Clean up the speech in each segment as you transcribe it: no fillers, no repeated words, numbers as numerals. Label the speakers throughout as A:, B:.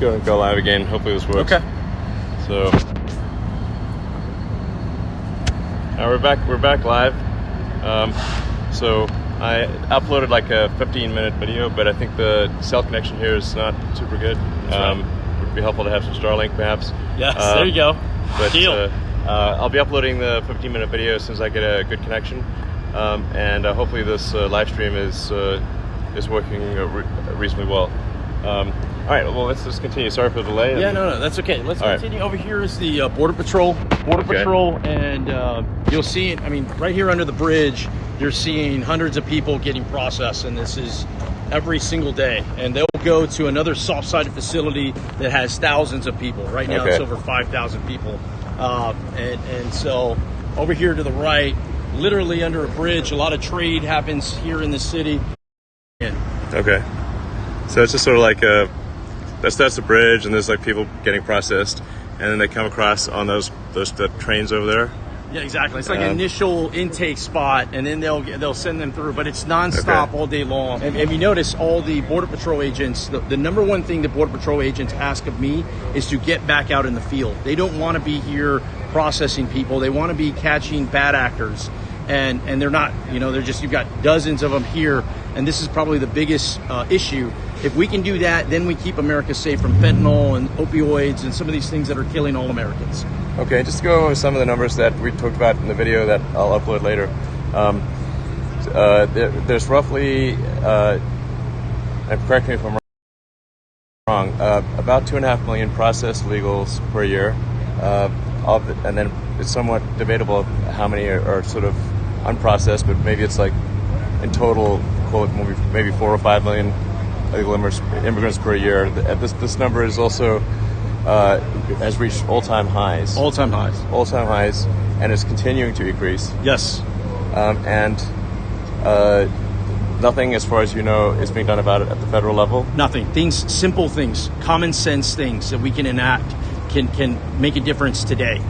A: go live again. Hopefully this works.
B: Okay.
A: So, we're back live. So I uploaded like a 15-minute video, but I think the cell connection here is not super good. Would be helpful to have some Starlink perhaps.
B: Yes, there you go.
A: But I'll be uploading the 15-minute video as soon as I get a good connection, and hopefully this live stream is working reasonably well. All right, well, let's just continue. Sorry for the delay.
B: Yeah, no, that's okay. Let's continue. Right. Over here is the Border Patrol. Patrol, and you'll see it. I mean, right here under the bridge, you're seeing hundreds of people getting processed, and this is every single day. And they'll go to another soft-sided facility that has thousands of people. Right now, it's over 5,000 people. And so over here to the right, literally under a bridge, a lot of trade happens here in the city.
A: Okay. So it's just sort of like that's the bridge, and there's like people getting processed, and then they come across on those trains over there.
B: Yeah, exactly. It's like an initial intake spot, and then they'll send them through, but it's nonstop all day long. And if you notice, all the Border Patrol agents, the number one thing the Border Patrol agents ask of me is to get back out in the field. They don't want to be here processing people. They want to be catching bad actors, and they're not. You've got dozens of them here, and this is probably the biggest issue. If we can do that, then we keep America safe from fentanyl and opioids and some of these things that are killing all Americans.
A: Okay, just to go over some of the numbers that we talked about in the video that I'll upload later. There's roughly, and correct me if I'm wrong, about 2.5 million processed illegals per year. And then it's somewhat debatable how many are sort of unprocessed, but maybe it's like in total, maybe 4 or 5 million illegal immigrants per year. This number is also has reached all-time highs.
B: All-time highs,
A: and is continuing to increase.
B: Yes.
A: And nothing, as far as you know, is being done about it at the federal level.
B: Nothing. Simple things, common sense things that we can enact can make a difference today.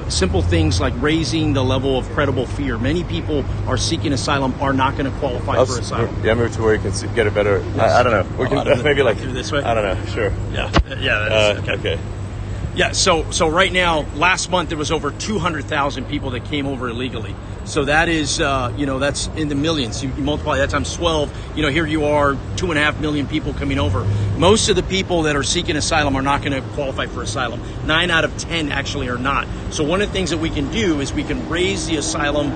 B: Simple things like raising the level of credible fear. Many people are seeking asylum are not going to qualify for asylum.
A: Yeah, move to where you can get a better. Yes. I don't know. We can maybe like
B: through this way.
A: I don't know. Sure.
B: Yeah. That is, okay. Yeah. So right now, last month there was over 200,000 people that came over illegally. So that is, that's in the millions. You multiply that times 12. Here you are, 2.5 million people coming over. Most of the people that are seeking asylum are not going to qualify for asylum. 9 out of 10 actually are not. So one of the things that we can do is we can raise the asylum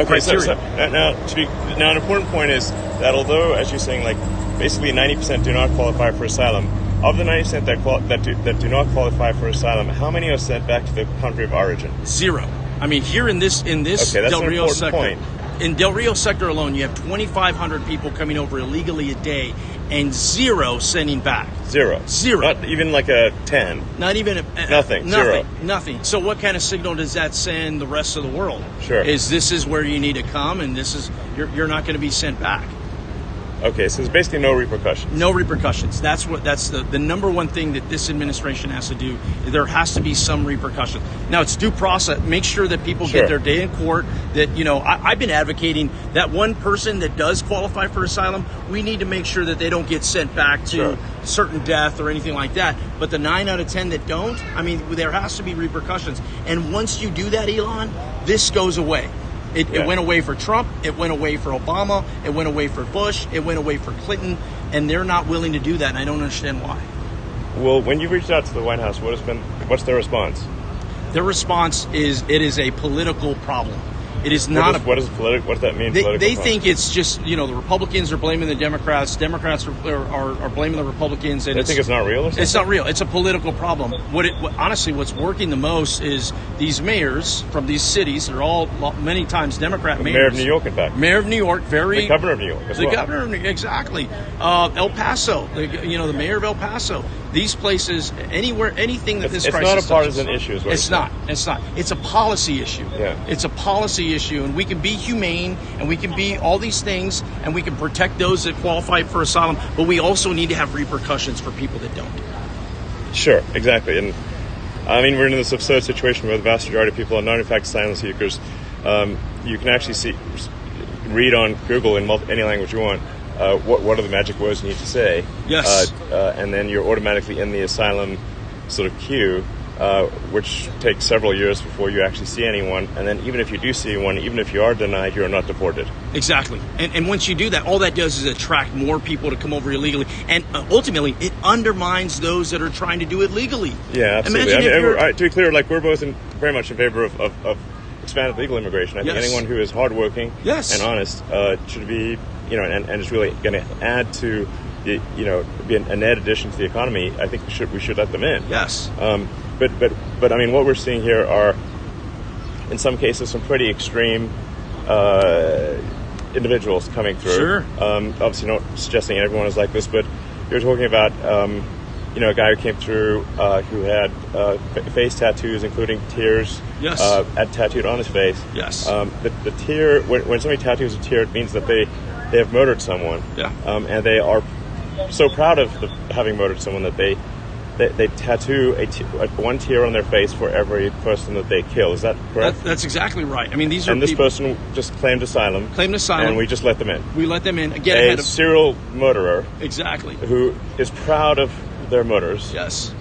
B: criteria.
A: Now an important point is that although, as you're saying, like basically 90% do not qualify for asylum. Of the 90% that do not qualify for asylum, how many are sent back to the country of origin?
B: 0. I mean, here in this Del Rio sector, in Del Rio sector alone, you have 2,500 people coming over illegally a day, and 0 sending back.
A: 0. Not even like a 10.
B: Not even
A: nothing. 0.
B: Nothing. So what kind of signal does that send the rest of the world?
A: Sure.
B: This is where you need to come, and you're not going to be sent back.
A: Okay, so there's basically no repercussions.
B: No repercussions. That's the number one thing that this administration has to do. There has to be some repercussion. Now, it's due process. Make sure that people get their day in court. That I've been advocating that one person that does qualify for asylum, we need to make sure that they don't get sent back to certain death or anything like that. But the 9 out of 10 that don't, I mean, there has to be repercussions. And once you do that, Elon, this goes away. It went away for Trump, it went away for Obama, it went away for Bush, it went away for Clinton, and they're not willing to do that, and I don't understand why.
A: Well, when you reached out to the White House, what's their response?
B: Their response is it is a political problem. It is not.
A: What does that mean?
B: They think it's just the Republicans are blaming the Democrats. Democrats are blaming the Republicans. And
A: they think it's not real. Or something?
B: It's not real. It's a political problem. Honestly, what's working the most is these mayors from these cities. They're all many times Democrat mayors.
A: Mayor of New York, in fact.
B: Mayor of New York, the
A: governor of New York.
B: Governor, exactly. El Paso, the mayor of El Paso. These places, anything that this crisis.
A: It's not a partisan issue, is what
B: it's not. It's not. It's a policy issue.
A: Yeah.
B: It's a policy issue, and we can be humane, and we can be all these things, and we can protect those that qualify for asylum, but we also need to have repercussions for people that don't.
A: Sure, exactly. And I mean, we're in this absurd situation where the vast majority of people are not in fact asylum seekers. You can actually read on Google in any language you want what are the magic words you need to say.
B: Yes.
A: And then you're automatically in the asylum sort of queue, which takes several years before you actually see anyone. And then even if you do see one, even if you are denied, you're not deported.
B: Exactly. And once you do that, all that does is attract more people to come over illegally. And ultimately, it undermines those that are trying to do it legally.
A: Yeah, absolutely.
B: Imagine
A: to be clear, like, we're both very much in favor of expanded legal immigration. I think anyone who is hardworking and honest should be, and is really going to add to, be a net addition to the economy. I think we should let them in.
B: Yes.
A: But I mean, what we're seeing here are, in some cases, some pretty extreme individuals coming through.
B: Sure.
A: Obviously, not suggesting everyone is like this, but you're talking about, a guy who came through who had face tattoos, including tears.
B: Yes.
A: Tattooed on his face.
B: Yes.
A: The tear, when somebody tattoos a tear, it means that they have murdered someone.
B: Yeah.
A: And they are so proud of having murdered someone that they tattoo one tear on their face for every person that they kill. Is that correct?
B: That's exactly right. I mean, these are
A: and this
B: people,
A: person just claimed asylum.
B: And
A: we just let them in.
B: We let them in. Get ahead of
A: serial murderer.
B: Exactly.
A: Who is proud of their murders.
B: Yes.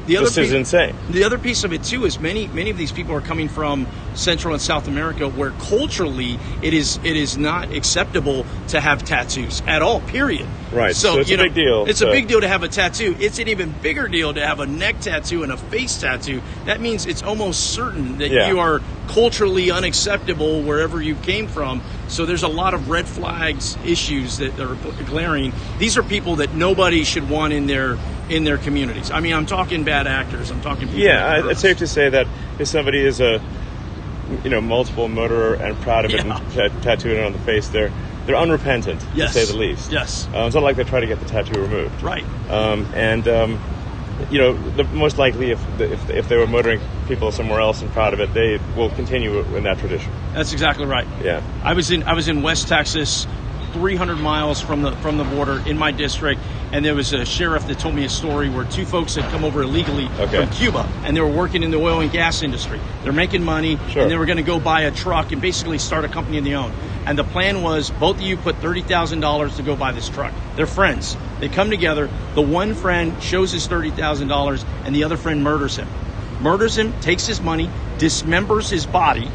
A: This is insane.
B: The other piece of it too is many of these people are coming from Central and South America, where culturally it is not acceptable to have tattoos at all. Period.
A: Right. So it's a big deal.
B: It's a big deal to have a tattoo. It's an even bigger deal to have a neck tattoo and a face tattoo. That means it's almost certain that you are culturally unacceptable wherever you came from. So there's a lot of red flags issues that are glaring. These are people that nobody should want in their communities. I mean, I'm talking bad actors. I'm talking people.
A: Yeah, it's safe to say that if somebody is a multiple murderer and proud of it and tattooed it on the face, they're unrepentant, to say the least.
B: Yes.
A: It's not like they try to get the tattoo removed.
B: Right.
A: The most likely, if they were murdering people somewhere else and proud of it, they will continue in that tradition.
B: That's exactly right.
A: Yeah.
B: I was in West Texas, 300 miles from the border in my district, and there was a sheriff that told me a story where two folks had come over illegally from Cuba, and they were working in the oil and gas industry. They're making money, and they were going to go buy a truck and basically start a company of their own. And the plan was both of you put $30,000 to go buy this truck. They're friends. They come together. The one friend shows his $30,000, and the other friend murders him. Takes his money, dismembers his body,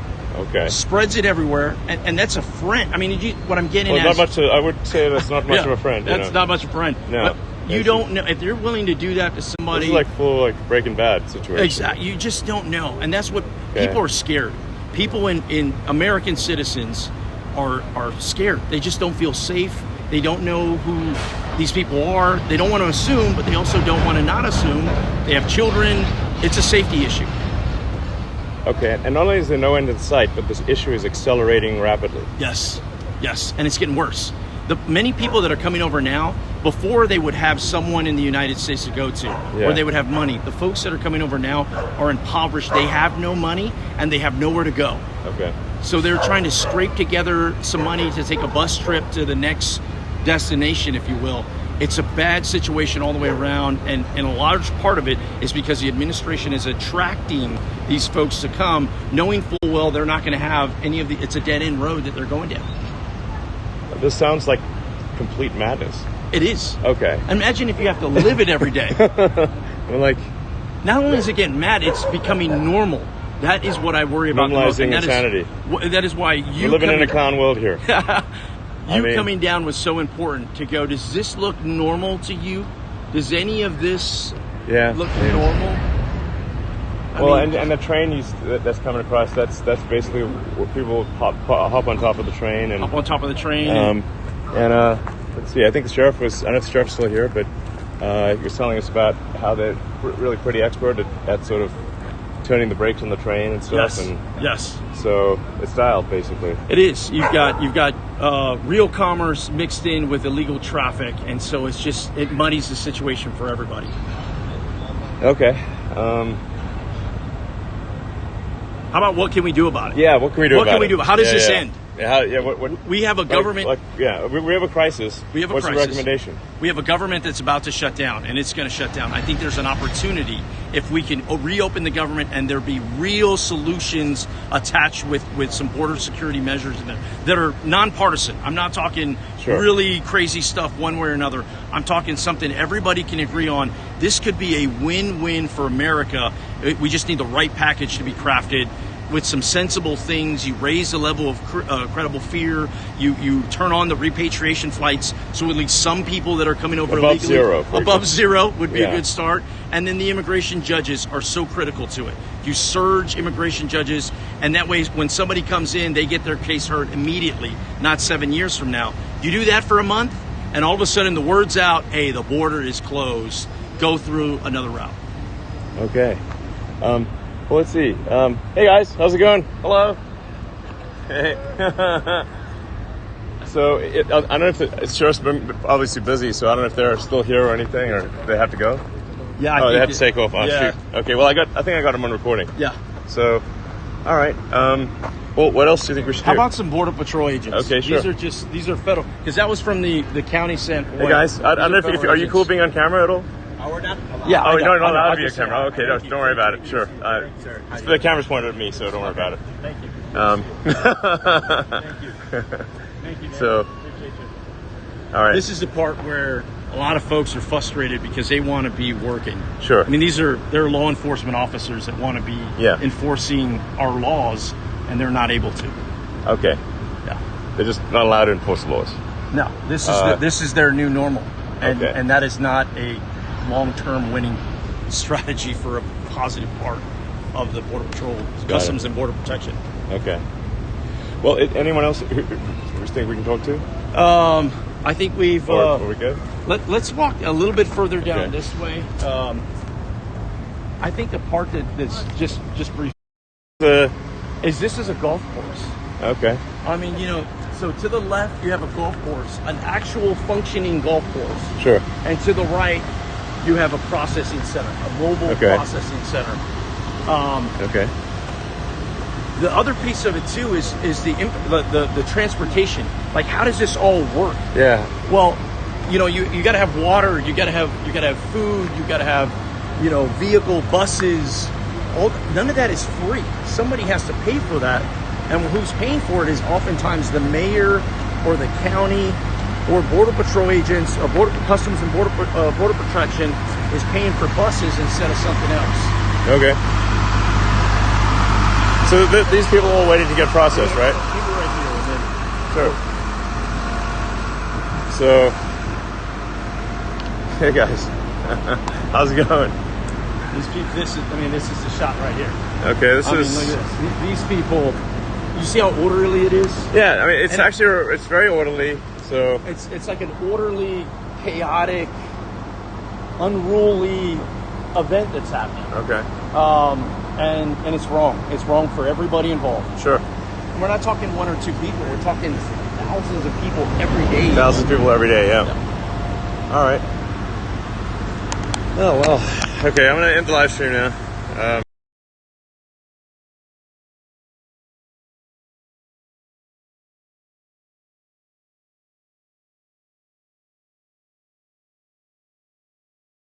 B: spreads it everywhere, and that's a friend. I mean, what I'm getting at is...
A: I would say that's not much of a friend.
B: That's not much of a friend.
A: No.
B: But you don't know. If you're willing to do that to somebody...
A: It's like full Breaking Bad situation.
B: Exactly. You just don't know. And that's what... People are scared. People in American citizens are scared. They just don't feel safe. They don't know who these people are. They don't want to assume, but they also don't want to not assume. They have children. It's a safety issue.
A: Okay, and not only is there no end in sight, but this issue is accelerating rapidly.
B: Yes, and it's getting worse. The many people that are coming over now, before they would have someone in the United States to go to, or they would have money. The folks that are coming over now are impoverished. They have no money, and they have nowhere to go. Okay. So they're trying to scrape together some money to take a bus trip to the next destination, if you will. It's a bad situation all the way around, and a large part of it is because the administration is attracting these folks to come, knowing full well they're not going to have any of it's a dead-end road that they're going down.
A: This sounds like complete madness.
B: It is.
A: Okay.
B: Imagine if you have to live it every day.
A: Well,
B: not only is it getting mad, it's becoming normal. That is what I worry about the most.
A: Normalizing insanity.
B: That is why
A: we're living in a clown world here.
B: Coming down was so important to go, does this look normal to you? Does any of this look normal?
A: And the train that's coming across, that's basically where people hop on top of the train.
B: Hop on top of the train.
A: Let's see, I don't know if the sheriff's still here, but he was telling us about how they're really pretty expert at sort of turning the brakes on the train and stuff.
B: Yes.
A: So it's dialed, basically.
B: It is. You've got real commerce mixed in with illegal traffic, and so it muddies the situation for everybody.
A: Okay.
B: How about what can we do about it?
A: Yeah, what can we do about it?
B: How does this end?
A: What
B: we have a government.
A: We have a crisis.
B: We have a
A: What's
B: crisis.
A: the recommendation?
B: We have a government that's about to shut down, and it's going to shut down. I think there's an opportunity if we can reopen the government and there be real solutions attached with some border security measures in there that are nonpartisan. I'm not talking really crazy stuff one way or another. I'm talking something everybody can agree on. This could be a win-win for America. We just need the right package to be crafted with some sensible things. You raise the level of credible fear. You turn on the repatriation flights, so at least some people that are coming over above zero would be a good start. And then the immigration judges are so critical to it. You surge immigration judges, and that way when somebody comes in, they get their case heard immediately, not 7 years from now. You do that for a month, and all of a sudden the word's out, hey, the border is closed. Go through another route.
A: Okay. Well, let's see. Hey guys, how's it going? Hello. Hey. So I don't know if it's sure been obviously busy, so I don't know if they're still here or anything, or they have to go.
B: Yeah.
A: They have to take off. Oh, shoot. Okay. Well, I think I got them on recording.
B: Yeah.
A: So, all right. Well, what else do you think we should do?
B: How about some Border Patrol agents?
A: Okay, sure.
B: These are federal, because that was from the county sent.
A: Hey guys, I don't know if are you cool being on camera at all?
B: Oh, we're not.
A: Yeah. Oh, no, not allowed to be on camera. Okay, no, don't worry about it. Sure. The camera's pointed at me, so don't worry about it.
B: Thank you. Thank you. Thank you.
A: So, all right.
B: This is the part where a lot of folks are frustrated because they want to be working.
A: Sure.
B: I mean, they're law enforcement officers that want to be enforcing our laws, and they're not able to.
A: Okay.
B: Yeah.
A: They're just not allowed to enforce the laws.
B: No. This is their new normal, and that is not a long-term winning strategy for a positive part of the Border Patrol, Customs and Border Protection.
A: Okay. Well, anyone else who think we can talk to?
B: I think we've.
A: Are we good?
B: Let's walk a little bit further down this way. I think the part that's just brief is this is a golf course.
A: Okay.
B: I mean, so to the left you have a golf course, an actual functioning golf course.
A: Sure.
B: And to the right you have a processing center, a mobile processing center.
A: Okay.
B: The other piece of it too is the transportation. Like, how does this all work?
A: Yeah.
B: Well, you got to have water, you got to have food, you got to have vehicle, buses. None of that is free. Somebody has to pay for that, and who's paying for it is oftentimes the mayor or the county or Border Patrol agents or Border Customs and Border Protection is paying for buses instead of something else. Okay.
A: So these people are all waiting to get processed, right?
B: People right here. And then,
A: sure. So, hey guys, how's it going?
B: This is the shot right here.
A: Okay,
B: look at this. These people, you see how orderly it is?
A: Yeah, I mean, it's very orderly. So
B: it's like an orderly, chaotic, unruly event that's happening.
A: Okay.
B: And it's wrong. It's wrong for everybody involved.
A: Sure.
B: And we're not talking one or two people. We're talking thousands of people every day.
A: Thousands of people every day, yeah. All right. Oh, well. Okay, I'm going to end the live stream now.